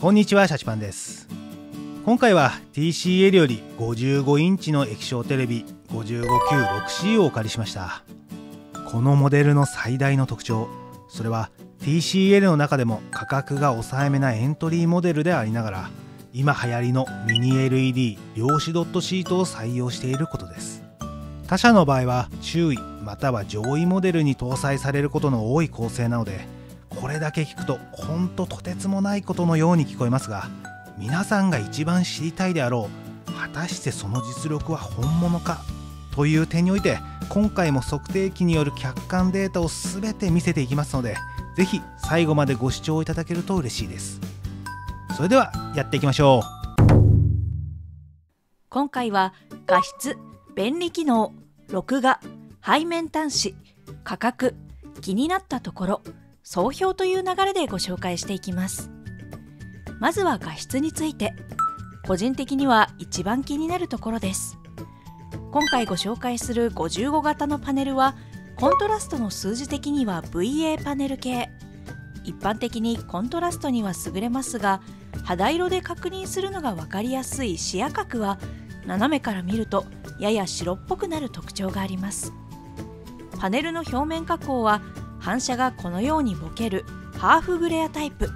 こんにちは、シャチパンです。今回は TCL より55インチの液晶テレビ 55Q6C をお借りしました。このモデルの最大の特徴、それは TCL の中でも価格が抑えめなエントリーモデルでありながら、今流行りのミニ LED 量子ドットシートを採用していることです。他社の場合は中位または上位モデルに搭載されることの多い構成なので、これだけ聞くとほんととてつもないことのように聞こえますが、皆さんが一番知りたいであろう、果たしてその実力は本物かという点において、今回も測定器による客観データを全て見せていきますので、ぜひ最後までご視聴いただけると嬉しいです。それではやっていきましょう。今回は画質、便利機能、録画、背面端子、価格、気になったところ、総評という流れでご紹介していきます。まずは画質について、個人的には一番気になるところです。今回ご紹介する55型のパネルは、コントラストの数字的には VA パネル系。一般的にコントラストには優れますが、肌色で確認するのが分かりやすい視野角は、斜めから見るとやや白っぽくなる特徴があります。パネルの表面加工は、反射がこのようにぼけるハーフグレアタイプ。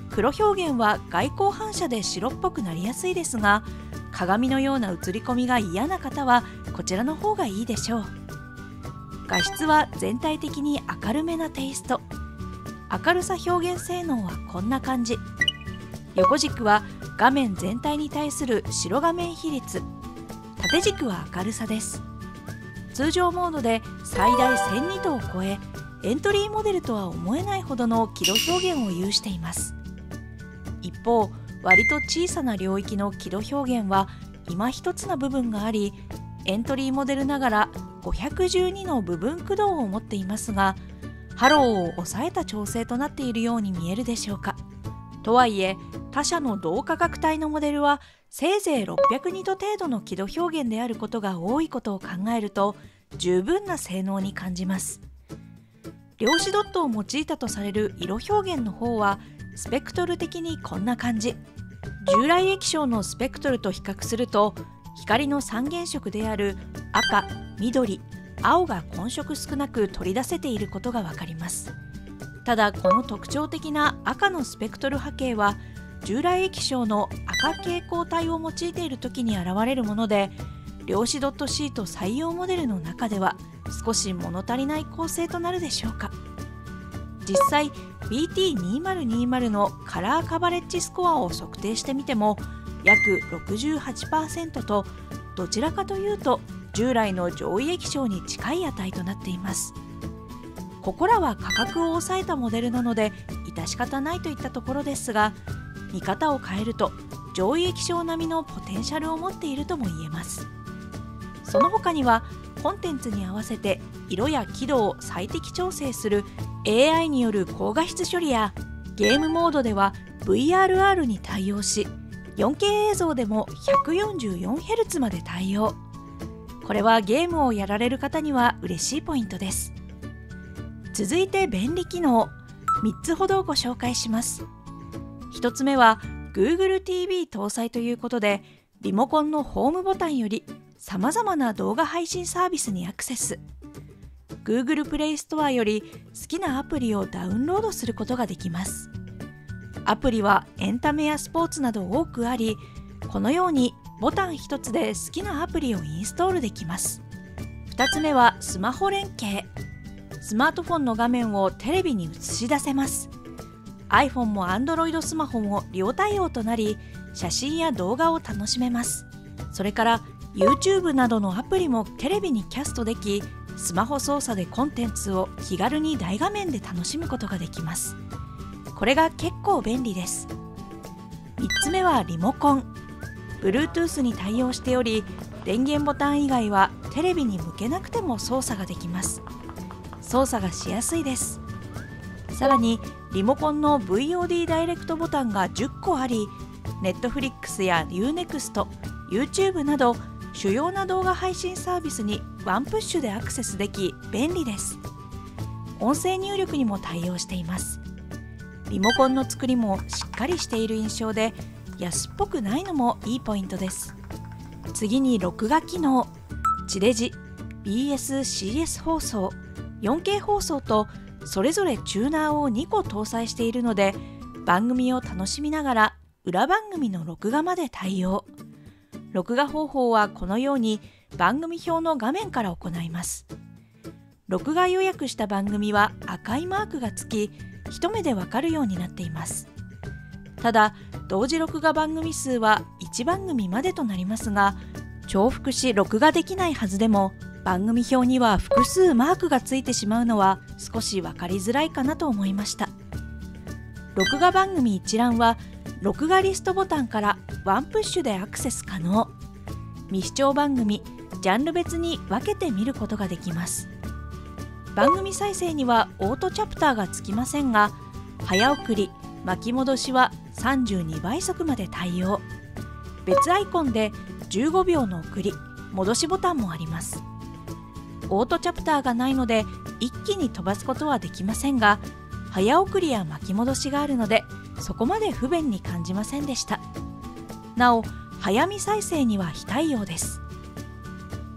黒表現は外光反射で白っぽくなりやすいですが、鏡のような映り込みが嫌な方はこちらの方がいいでしょう。画質は全体的に明るめなテイスト。明るさ表現性能はこんな感じ。横軸は画面全体に対する白画面比率。縦軸は明るさです。通常モードで最大1002度を超え、エントリーモデルとは思えないほどの輝度表現を有しています。一方、割と小さな領域の輝度表現は今一つな部分があり、エントリーモデルながら512の部分駆動を持っていますが、ハローを抑えた調整となっているように見えるでしょうか。とはいえ、他社の同価格帯のモデルはせいぜい602度程度の輝度表現であることが多いことを考えると、十分な性能に感じます。量子ドットを用いたとされる色表現の方は、スペクトル的にこんな感じ。従来液晶のスペクトルと比較すると、光の三原色である赤、緑、青が混色少なく取り出せていることがわかります。ただ、この特徴的な赤のスペクトル波形は、従来液晶の赤蛍光体を用いている時に現れるもので、量子ドットシート採用モデルの中では少し物足りない構成となるでしょうか。実際 BT2020 のカラーカバレッジスコアを測定してみても約 68% と、どちらかというと従来の上位液晶に近い値となっています。ここらは価格を抑えたモデルなので致し方ないといったところですが、見方を変えると上位液晶並みのポテンシャルを持っているとも言えます。その他にはコンテンツに合わせて色や輝度を最適調整する AI による高画質処理や、ゲームモードでは VRR に対応し、4K 映像でも 144Hz まで対応。これはゲームをやられる方には嬉しいポイントです。続いて便利機能、3つほどご紹介します。1つ目は Google TV 搭載ということで、リモコンのホームボタンよりさまざまな動画配信サービスにアクセス。Google プレイストアより好きなアプリをダウンロードすることができます。アプリはエンタメやスポーツなど多くあり、このようにボタン一つで好きなアプリをインストールできます。2つ目はスマホ連携。スマートフォンの画面をテレビに映し出せます。iPhone も Android スマホも両対応となり、写真や動画を楽しめます。それから YouTube などのアプリもテレビにキャストでき、スマホ操作でコンテンツを気軽に大画面で楽しむことができます。これが結構便利です。3つ目はリモコン。Bluetooth に対応しており、電源ボタン以外はテレビに向けなくても操作ができます。操作がしやすいです。さらにリモコンの VOD ダイレクトボタンが10個あり、Netflix や Unext、YouTube など主要な動画配信サービスにワンプッシュでアクセスでき便利です。音声入力にも対応しています。リモコンの作りもしっかりしている印象で、安っぽくないのもいいポイントです。次に録画機能。地デジ、BS-CS 放送、4K 放送とそれぞれチューナーを2個搭載しているので、番組を楽しみながら裏番組の録画まで対応。録画方法はこのように番組表の画面から行います。録画予約した番組は赤いマークがつき、一目でわかるようになっています。ただ、同時録画番組数は1番組までとなりますが、重複し録画できないはずでも、番組表には複数マークがついてしまうのは少し分かりづらいかなと思いました。録画番組一覧は録画リストボタンからワンプッシュでアクセス可能。未視聴番組、ジャンル別に分けて見ることができます。番組再生にはオートチャプターがつきませんが、早送り、巻き戻しは32倍速まで対応。別アイコンで15秒の送り、戻しボタンもあります。オートチャプターがないので一気に飛ばすことはできませんが、早送りや巻き戻しがあるのでそこまで不便に感じませんでした。なお、早見再生には非対応です。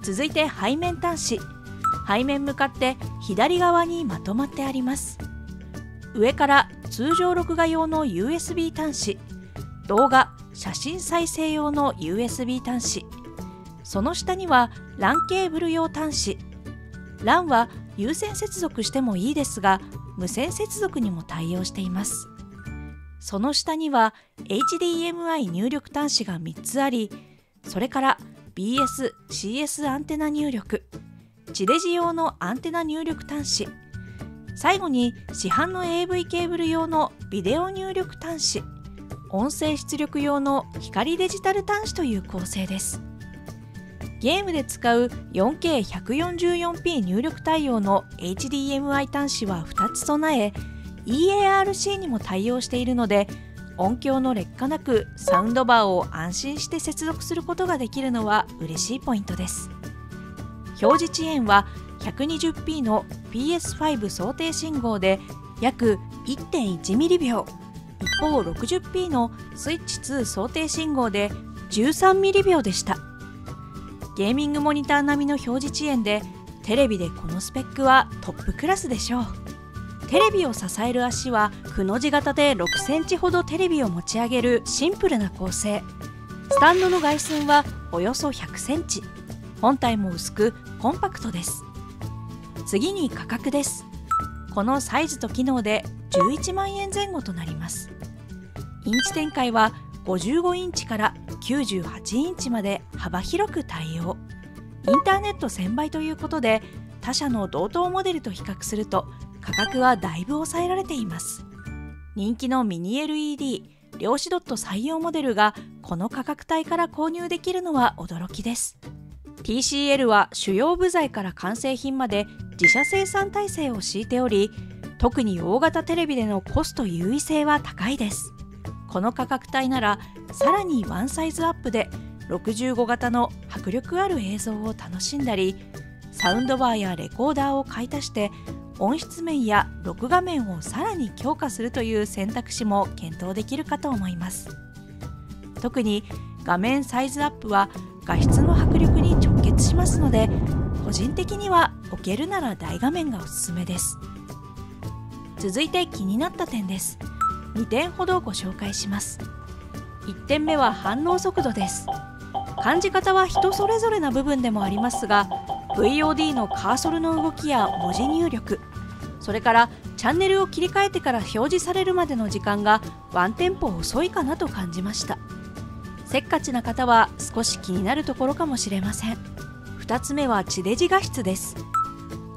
続いて背面端子。背面向かって左側にまとまってあります。上から通常録画用の USB 端子、動画・写真再生用の USB 端子、その下には LAN ケーブル用端子。LAN は有線接続してもいいですが、無線接続にも対応しています。その下には HDMI 入力端子が3つあり、それから BS-CS アンテナ入力、地デジ用のアンテナ入力端子、最後に市販の AV ケーブル用のビデオ入力端子、音声出力用の光デジタル端子という構成です。ゲームで使う 4K144p 入力対応の HDMI 端子は2つ備え、EARC にも対応しているので、音響の劣化なくサウンドバーを安心して接続することができるのは嬉しいポイントです。表示遅延は 120p の PS5 想定信号で約 1.1 ミリ秒、一方 60p のスイッチ2想定信号で13ミリ秒でした。ゲーミングモニター並みの表示遅延で、テレビでこのスペックはトップクラスでしょう。テレビを支える足はくの字型で6センチほどテレビを持ち上げるシンプルな構成。スタンドの外寸はおよそ100センチ。本体も薄くコンパクトです。次に価格です。このサイズと機能で11万円前後となります。インチ展開は55インチから98インチまで幅広く対応。インターネット1000倍ということで、他社の同等モデルと比較すると価格はだいぶ抑えられています。人気のミニ LED 量子ドット採用モデルがこの価格帯から購入できるのは驚きです。TCL は主要部材から完成品まで自社生産体制を敷いており、特に大型テレビでのコスト優位性は高いです。この価格帯ならさらにワンサイズアップで65型の迫力ある映像を楽しんだり、サウンドバーやレコーダーを買い足して音質面や録画面をさらに強化するという選択肢も検討できるかと思います。特に画面サイズアップは画質の迫力に直結しますので、個人的には置けるなら大画面がおすすめです。続いて気になった点です。2点ほどご紹介します。1点目は反応速度です。感じ方は人それぞれな部分でもありますが、 VOD のカーソルの動きや文字入力、それからチャンネルを切り替えてから表示されるまでの時間がワンテンポ遅いかなと感じました。せっかちな方は少し気になるところかもしれません。2つ目は地デジ画質です。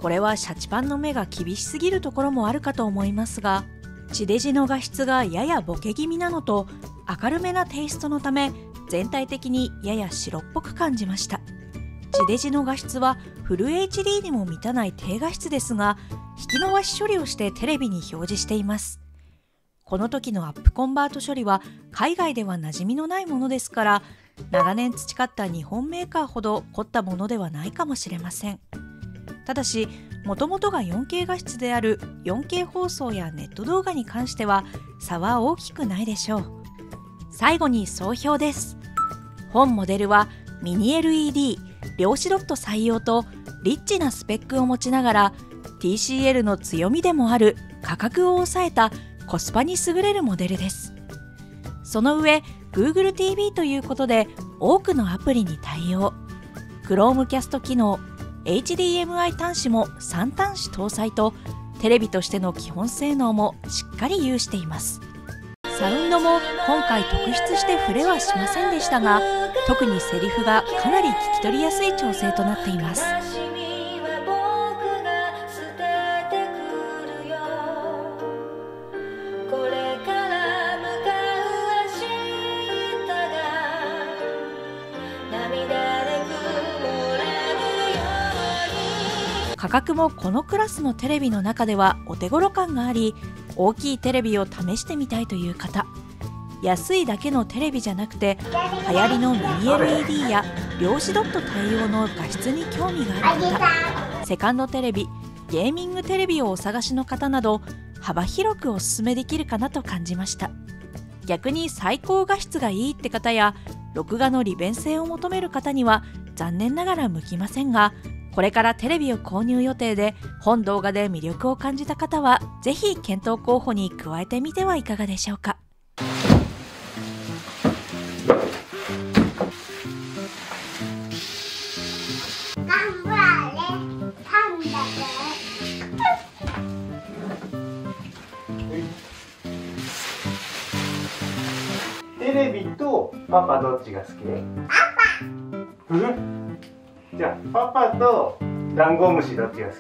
これはシャチパンの目が厳しすぎるところもあるかと思いますが、地デジの画質がややボケ気味なのと明るめなテイストのため、全体的にやや白っぽく感じました。地デジの画質はフル HD にも満たない低画質ですが、引き伸ばし処理をしてテレビに表示しています。この時のアップコンバート処理は海外では馴染みのないものですから、長年培った日本メーカーほど凝ったものではないかもしれません。ただしもともとが 4K 画質である 4K 放送やネット動画に関しては差は大きくないでしょう。最後に総評です。本モデルはミニ LED 量子ドット採用とリッチなスペックを持ちながら TCL の強みでもある価格を抑えたコスパに優れるモデルです。その上 Google TV ということで多くのアプリに対応、 Chromecast 機能、 HDMI 端子も3端子搭載とテレビとしての基本性能もしっかり有しています。サウンドも今回特筆して触れはしませんでしたが、特にセリフがかなり聞き取りやすい調整となっています。価格もこのクラスのテレビの中ではお手頃感があり、大きいテレビを試してみたいという方、安いだけのテレビじゃなくて流行りのミニ LED や量子ドット対応の画質に興味がある方、セカンドテレビ、ゲーミングテレビをお探しの方など幅広くおすすめできるかなと感じました。逆に最高画質がいいって方や録画の利便性を求める方には残念ながら向きませんが、これからテレビを購入予定で本動画で魅力を感じた方はぜひ検討候補に加えてみてはいかがでしょうか。テレビとパパどっちが好き？パパ。じゃあパパとダンゴムシどっちが好き？